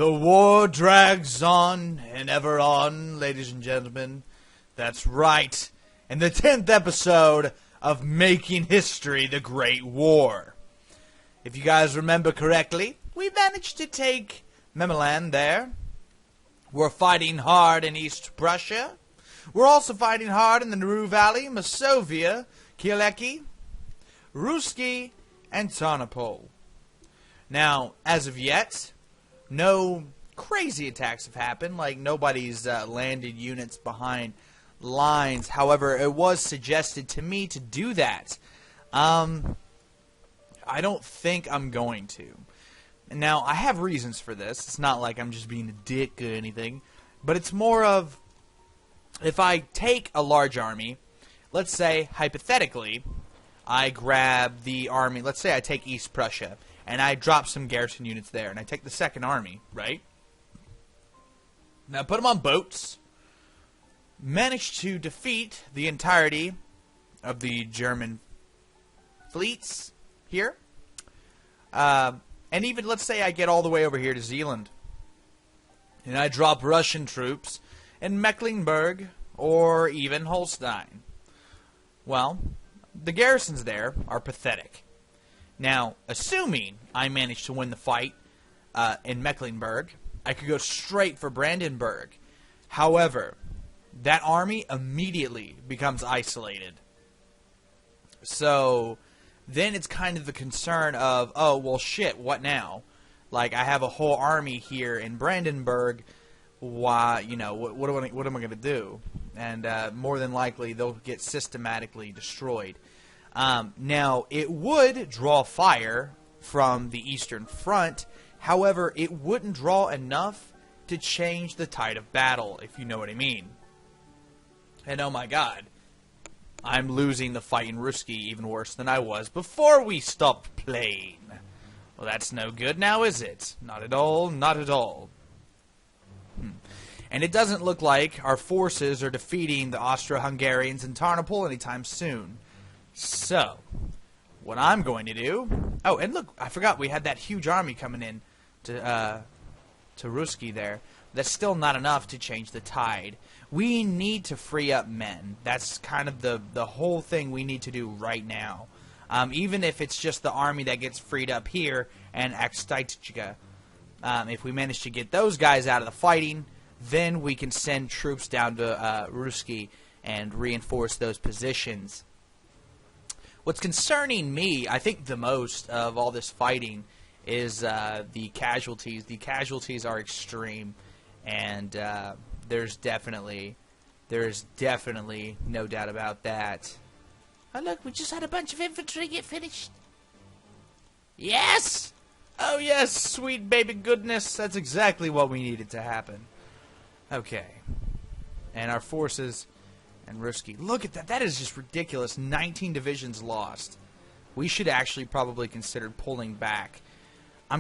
The war drags on and ever on, ladies and gentlemen. That's right. In the 10th episode of Making History, the Great War. If you guys remember correctly, we managed to take Memeland there. We're fighting hard in East Prussia. We're also fighting hard in the Nauru Valley, Masovia, Kieleki, Ruski, and Tarnopol. Now, as of yet, no crazy attacks have happened, like nobody's landed units behind lines. However, it was suggested to me to do that. I don't think I'm going to. Now, I have reasons for this. It's not like I'm just being a dick or anything, but it's more of, if I take a large army, let's say, hypothetically, I grab the army, let's say I take East Prussia, and I drop some garrison units there, and I take the second army, right? Now put them on boats, manage to defeat the entirety of the German fleets here, and even, let's say I get all the way over here to Zealand, and I drop Russian troops in Mecklenburg or even Holstein. Well, the garrisons there are pathetic. Now, assuming I manage to win the fight in Mecklenburg, I could go straight for Brandenburg. However, that army immediately becomes isolated. So then it's kind of the concern of, oh, well, shit, what now? Like, I have a whole army here in Brandenburg. Why, you know, what am I going to do? And more than likely, they'll get systematically destroyed. Now, it would draw fire from the Eastern Front. However, it wouldn't draw enough to change the tide of battle, if you know what I mean. And oh my god, I'm losing the fight in Ruski even worse than I was before we stopped playing. Well, that's no good now, is it? Not at all, not at all. And it doesn't look like our forces are defeating the Austro-Hungarians in Tarnopol anytime soon. So, what I'm going to do... Oh, and look, I forgot we had that huge army coming in to Ruski there. That's still not enough to change the tide. We need to free up men. That's kind of the whole thing we need to do right now. Even if it's just the army that gets freed up here and Akstaitica. If we manage to get those guys out of the fighting, then we can send troops down to Ruski and reinforce those positions. What's concerning me, I think, the most of all this fighting is the casualties. The casualties are extreme, and there's definitely no doubt about that. Oh, look, we just had a bunch of infantry get finished. Yes! Oh, yes, sweet baby goodness. That's exactly what we needed to happen. Okay. And our forces... And Ruski. Look at that. That is just ridiculous. 19 divisions lost. We should actually probably consider pulling back. I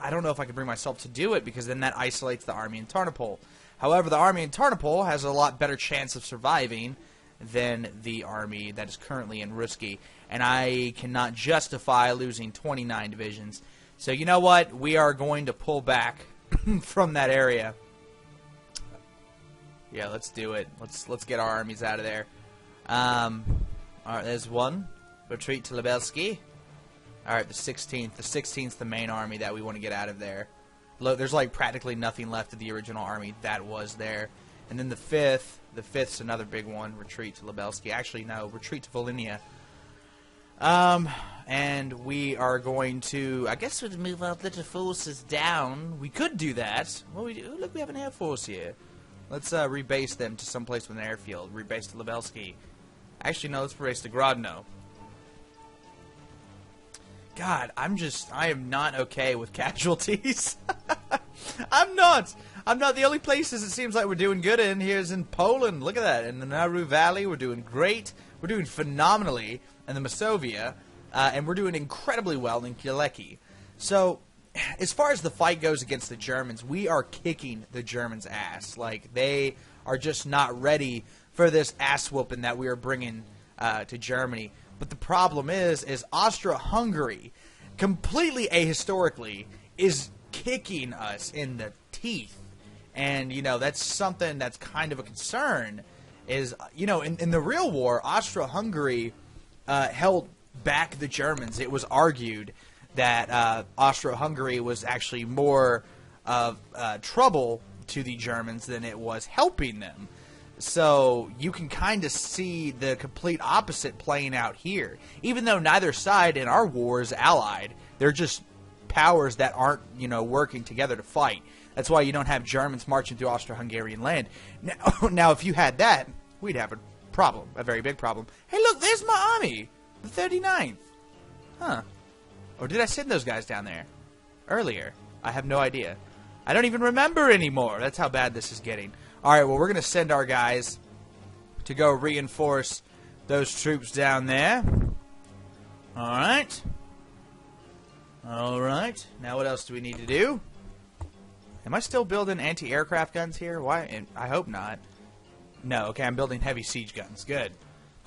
don't know if I can bring myself to do it, because then that isolates the army in Tarnopol. However, the army in Tarnopol has a lot better chance of surviving than the army that is currently in Ruski. And I cannot justify losing 29 divisions. So you know what? We are going to pull back from that area. Yeah, let's do it. Let's get our armies out of there. Alright, there's one. Retreat to Lebelski. Alright, the 16th. The 16th's the main army that we want to get out of there. Look, there's like practically nothing left of the original army that was there. And then the 5th. The 5th's another big one. Retreat to Lebelski. Actually, no. Retreat to Volhynia. And we are going to... I guess we'd move our little forces down. We could do that. Well, look, we have an air force here. Let's rebase them to someplace with an airfield. Rebase to Lebelski. Actually, no, let's rebase to Grodno. God, I am not okay with casualties. I'm not. The only places it seems like we're doing good in here is in Poland. Look at that. In the Nauru Valley, we're doing great. We're doing phenomenally in the Masovia. And we're doing incredibly well in Kieleki. So... as far as the fight goes against the Germans, we are kicking the Germans' ass. Like, they are just not ready for this ass-whooping that we are bringing to Germany. But the problem is Austro-Hungary, completely ahistorically, is kicking us in the teeth. And, you know, that's something that's kind of a concern. Is, you know, in the real war, Austro-Hungary held back the Germans. It was argued that Austro-Hungary was actually more of trouble to the Germans than it was helping them. So you can kind of see the complete opposite playing out here. Even though neither side in our war is allied, they're just powers that aren't, you know, working together to fight. That's why you don't have Germans marching through Austro-Hungarian land. Now, if you had that, we'd have a problem, a very big problem. Hey, look, there's my army, the 39th. Huh. Or did I send those guys down there earlier? I have no idea. I don't even remember anymore. That's how bad this is getting. All right, well, we're going to send our guys to go reinforce those troops down there. All right. All right. Now what else do we need to do? Am I still building anti-aircraft guns here? Why? I hope not. No, okay, I'm building heavy siege guns. Good.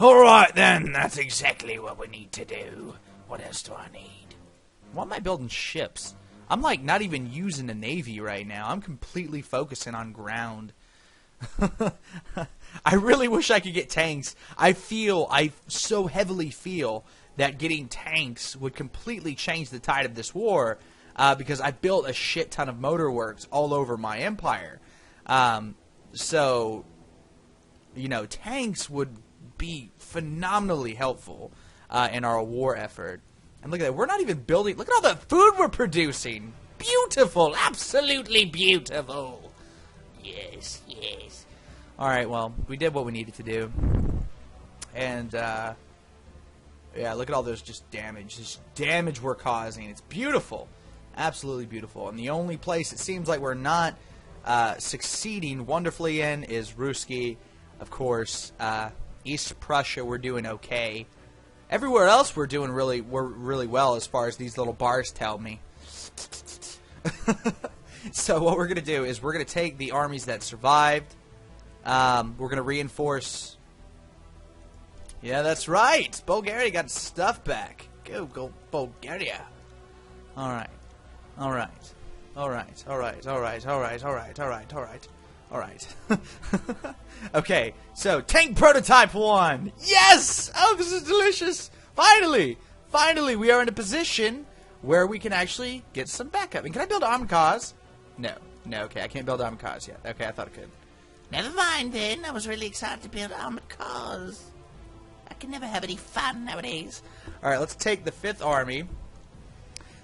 Alright then, that's exactly what we need to do. What else do I need? Why am I building ships? I'm like not even using the Navy right now. I'm completely focusing on ground. I really wish I could get tanks. I so heavily feel that getting tanks would completely change the tide of this war. Because I built a shit ton of motor works all over my empire. So, you know, tanks would be phenomenally helpful in our war effort. And look at that. We're not even building. Look at all the food we're producing. Beautiful. Absolutely beautiful. Yes, yes. All right, well, we did what we needed to do. And, yeah, look at all those just damage. This damage we're causing. It's beautiful. Absolutely beautiful. And the only place it seems like we're not succeeding wonderfully in is Ruski. Of course, East Prussia, we're doing okay. Everywhere else we're doing really well as far as these little bars tell me. So what we're going to do is we're going to take the armies that survived. We're going to reinforce. Yeah, that's right. Bulgaria got its stuff back. Go Bulgaria. All right. All right. All right. All right. All right. All right. All right. All right. All right. All right. Okay. So, tank prototype 1. Yes! Oh, this is delicious. Finally. Finally, we are in a position where we can actually get some backup. And can I build armored cars? No. No, okay. I can't build armored cars yet. Okay, I thought I could. Never mind then. I was really excited to build armored cars. I can never have any fun nowadays. All right, let's take the 5th Army.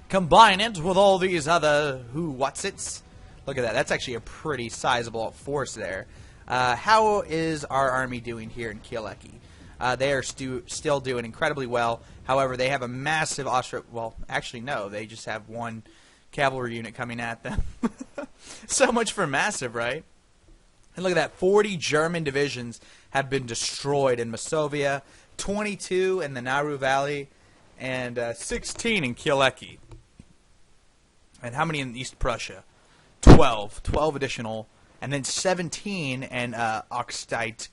Combine it with all these other who-what's-its. Look at that. That's actually a pretty sizable force there. How is our army doing here in Kielecki? They are still doing incredibly well. However, they have a massive well, actually, no. They just have one cavalry unit coming at them. So much for massive, right? And look at that. 40 German divisions have been destroyed in Masovia, 22 in the Nauru Valley, and 16 in Kielecki. And how many in East Prussia? 12. 12 additional. And then 17 in Oxtite,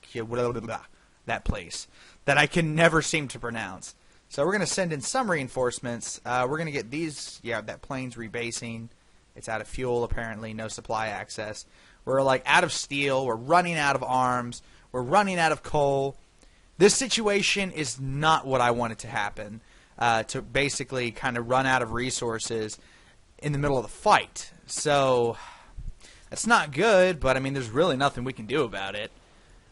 that place, that I can never seem to pronounce. So we're going to send in some reinforcements. We're going to get these, yeah, that plane's rebasing. It's out of fuel, apparently, no supply access. We're, like, out of steel. We're running out of arms. We're running out of coal. This situation is not what I wanted to happen, to basically kind of run out of resources in the middle of the fight. So that's not good, but I mean, there's really nothing we can do about it.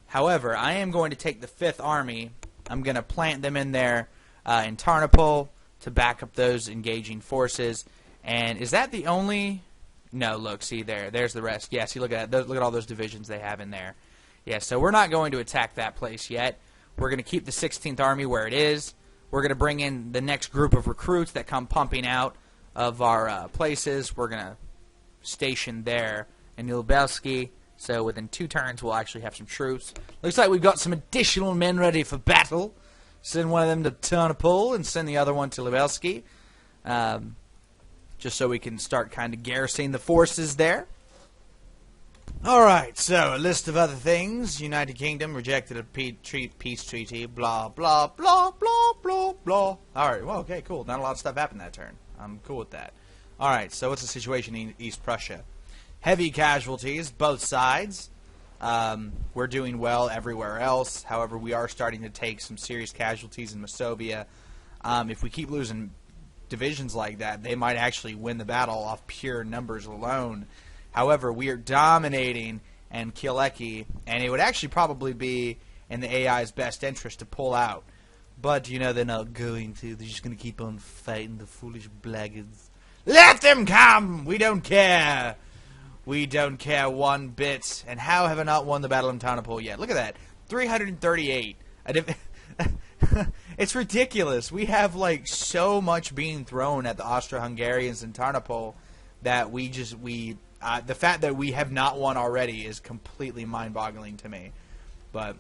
However, I am going to take the 5th Army. I'm going to plant them in there in Tarnopol to back up those engaging forces. And is that the only? No, look, see there. There's the rest. Yeah, see, look at that. Look at all those divisions they have in there. Yeah, so we're not going to attack that place yet. We're going to keep the 16th Army where it is. We're going to bring in the next group of recruits that come pumping out of our places. We're going to station there in Lubelski. So within 2 turns, we'll actually have some troops. Looks like we've got some additional men ready for battle. Send one of them to Ternopol and send the other one to Lubelski. Just so we can start kind of garrisoning the forces there. Alright, so a list of other things. United Kingdom rejected a peace treaty. Blah, blah, blah, blah, blah, blah. Alright, well, okay, cool. Not a lot of stuff happened that turn. I'm cool with that. Alright, so what's the situation in East Prussia? Heavy casualties, both sides. We're doing well everywhere else. However, we are starting to take some serious casualties in Masovia. If we keep losing divisions like that, they might actually win the battle off pure numbers alone. However, we are dominating and Kielecki, and it would actually probably be in the AI's best interest to pull out. But, you know, they're not going to. They're just going to keep on fighting the foolish blackguards. Let them come! We don't care! We don't care one bit. And how have I not won the Battle of Tarnopol yet? Look at that. 338. It's ridiculous. We have, like, so much being thrown at the Austro-Hungarians in Tarnopol that the fact that we have not won already is completely mind-boggling to me. But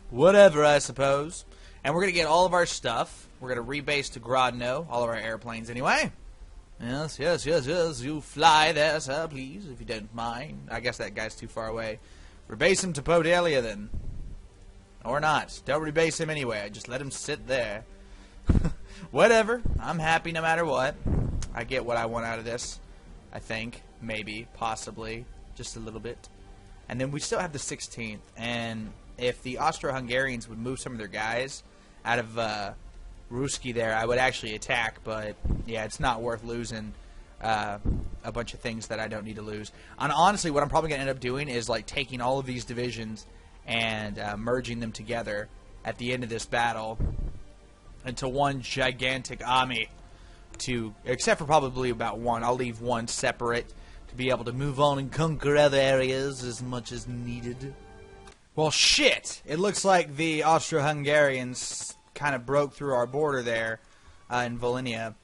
whatever, I suppose. And we're going to get all of our stuff. We're going to rebase to Grodno, all of our airplanes anyway. Yes, yes, yes, yes. You fly there, sir, please, if you don't mind. I guess that guy's too far away. Rebase him to Podalia, then. Or not. Don't rebase him anyway. Just let him sit there. Whatever. I'm happy no matter what. I get what I want out of this. I think. Maybe. Possibly. Just a little bit. And then we still have the 16th. And if the Austro-Hungarians would move some of their guys out of Ruski there, I would actually attack. But, yeah, it's not worth losing a bunch of things that I don't need to lose. And honestly, what I'm probably going to end up doing is, like, taking all of these divisions and merging them together at the end of this battle into one gigantic army, except for probably about one. I'll leave one separate to be able to move on and conquer other areas as much as needed. Well, shit! It looks like the Austro-Hungarians kind of broke through our border there in Volhynia,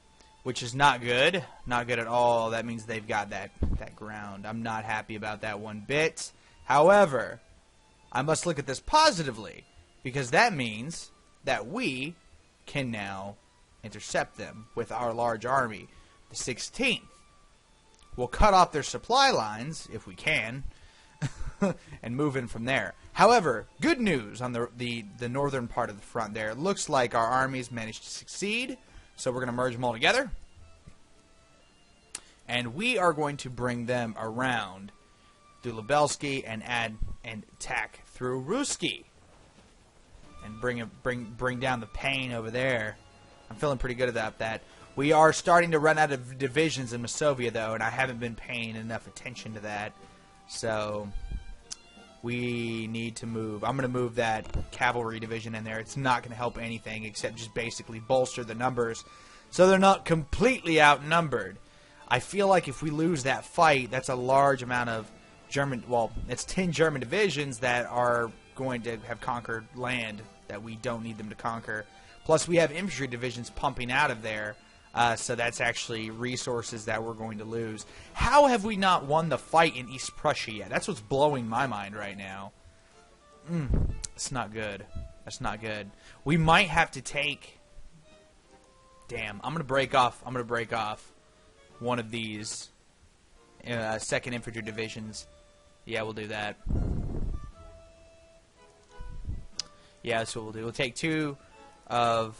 which is not good. Not good at all. That means they've got that ground. I'm not happy about that one bit. However, I must look at this positively, because that means that we can now intercept them with our large army. The 16th will cut off their supply lines, if we can, and move in from there. However, good news on the northern part of the front there. It looks like our armies managed to succeed, so we're going to merge them all together. And we are going to bring them around through Lubelski and attack through Ruski. And bring down the pain over there. I'm feeling pretty good about that. We are starting to run out of divisions in Masovia, though, and I haven't been paying enough attention to that. So we need to move. I'm going to move that cavalry division in there. It's not going to help anything except just basically bolster the numbers so they're not completely outnumbered. I feel like if we lose that fight, that's a large amount of German, well, it's 10 German divisions that are going to have conquered land that we don't need them to conquer. Plus, we have infantry divisions pumping out of there, so that's actually resources that we're going to lose. How have we not won the fight in East Prussia yet? That's what's blowing my mind right now. It's not good. That's not good. We might have to take... Damn, I'm going to break off one of these 2nd Infantry Divisions. Yeah, we'll do that. Yeah, that's what we'll do. We'll take 2 of...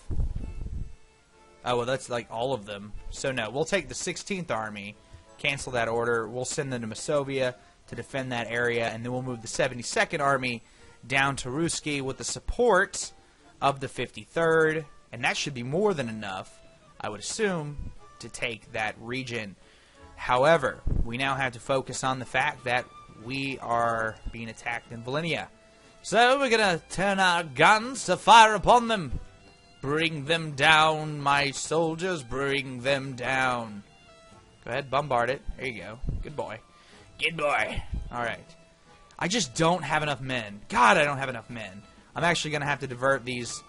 Oh, well, that's like all of them. So, no, we'll take the 16th Army, cancel that order. We'll send them to Masovia to defend that area, and then we'll move the 72nd Army down to Ruski with the support of the 53rd. And that should be more than enough, I would assume, to take that region. However, we now have to focus on the fact that we are being attacked in Volhynia. So we're going to turn our guns to fire upon them. Bring them down, my soldiers, bring them down. Go ahead, bombard it. There you go. Good boy. Good boy. Alright. I just don't have enough men. God, I don't have enough men. I'm actually going to have to divert these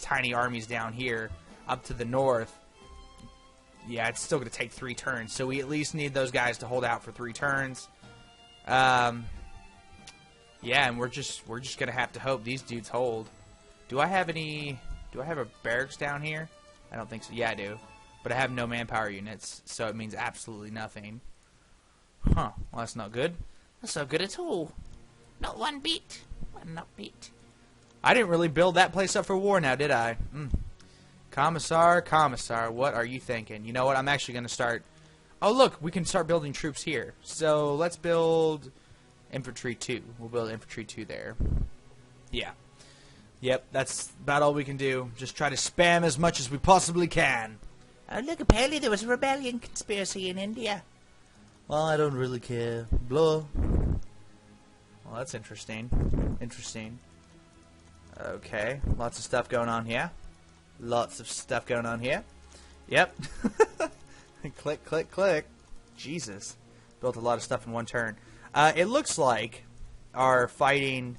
tiny armies down here up to the north. Yeah, it's still going to take 3 turns, so we at least need those guys to hold out for 3 turns. Yeah, and we're just going to have to hope these dudes hold. Do I have a barracks down here? I don't think so. Yeah, I do. But I have no manpower units, so it means absolutely nothing. Huh. Well, that's not good. That's not good at all. Not one bit. Not bit. I didn't really build that place up for war now, did I? Commissar, what are you thinking? You know what? I'm actually going to start Oh, look, we can start building troops here. So let's build infantry 2. We'll build infantry 2 there. Yeah. Yep, that's about all we can do. Just try to spam as much as we possibly can. Oh, look, apparently there was a rebellion conspiracy in India. Well, I don't really care. Blah. Well, that's interesting. Interesting. Okay, lots of stuff going on here. Lots of stuff going on here. Yep. Click, click, click. Jesus. Built a lot of stuff in one turn. It looks like our fighting...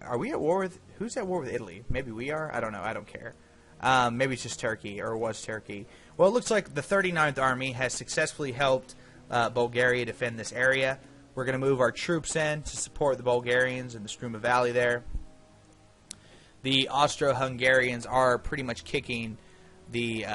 Are we at war with... Who's at war with Italy? Maybe we are? I don't know. I don't care. Maybe it's just Turkey, or was Turkey. Well, it looks like the 39th Army has successfully helped Bulgaria defend this area. We're going to move our troops in to support the Bulgarians in the Struma Valley there. The Austro-Hungarians are pretty much kicking the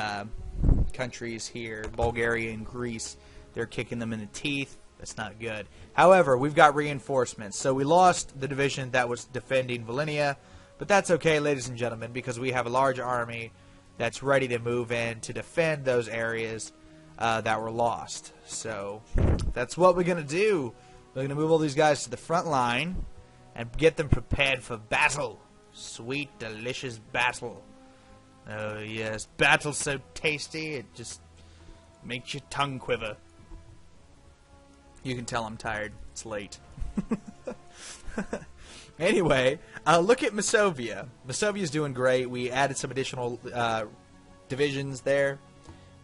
countries here, Bulgaria and Greece. They're kicking them in the teeth. That's not good. However, we've got reinforcements. So we lost the division that was defending Volhynia, but that's okay, ladies and gentlemen, because we have a large army that's ready to move in to defend those areas that were lost. So that's what we're going to do. We're going to move all these guys to the front line and get them prepared for battle. Sweet, delicious battle. Oh, yes. Battle's so tasty, it just makes your tongue quiver. You can tell I'm tired. It's late. Anyway, look at Masovia. Masovia's doing great. We added some additional divisions there.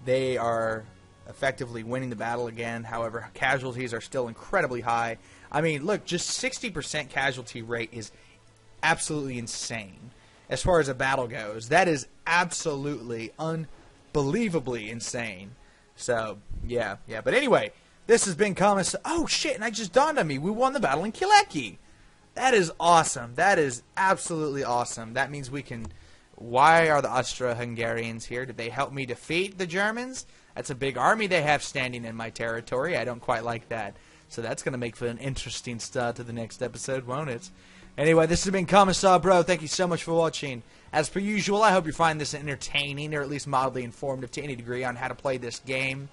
They are effectively winning the battle again. However, casualties are still incredibly high. I mean, look, just 60% casualty rate is absolutely insane as far as a battle goes. That is absolutely unbelievably insane. So, yeah. But anyway, this has been Commissar. Oh, shit, and I just dawned on me. We won the battle in Kileki. That is awesome. That is absolutely awesome. That means we can... Why are the Austro-Hungarians here? Did they help me defeat the Germans? That's a big army they have standing in my territory. I don't quite like that. So that's going to make for an interesting start to the next episode, won't it? Anyway, this has been Commissar Bro. Thank you so much for watching. As per usual, I hope you find this entertaining or at least mildly informative to any degree on how to play this game.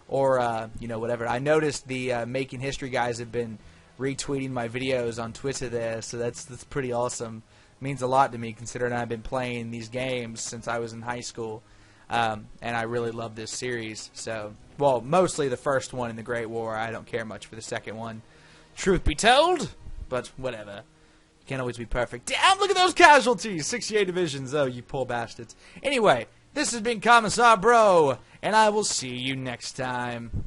Or, you know, whatever. I noticed the Making History guys have been retweeting my videos on Twitter there, so that's pretty awesome. It means a lot to me considering I've been playing these games since I was in high school. And I really love this series. So, well, mostly the first one in the Great War. I don't care much for the second one. Truth be told, but whatever. Can't always be perfect. Damn, look at those casualties! 68 divisions. Oh, you poor bastards. Anyway, this has been Commissar Bro, and I will see you next time.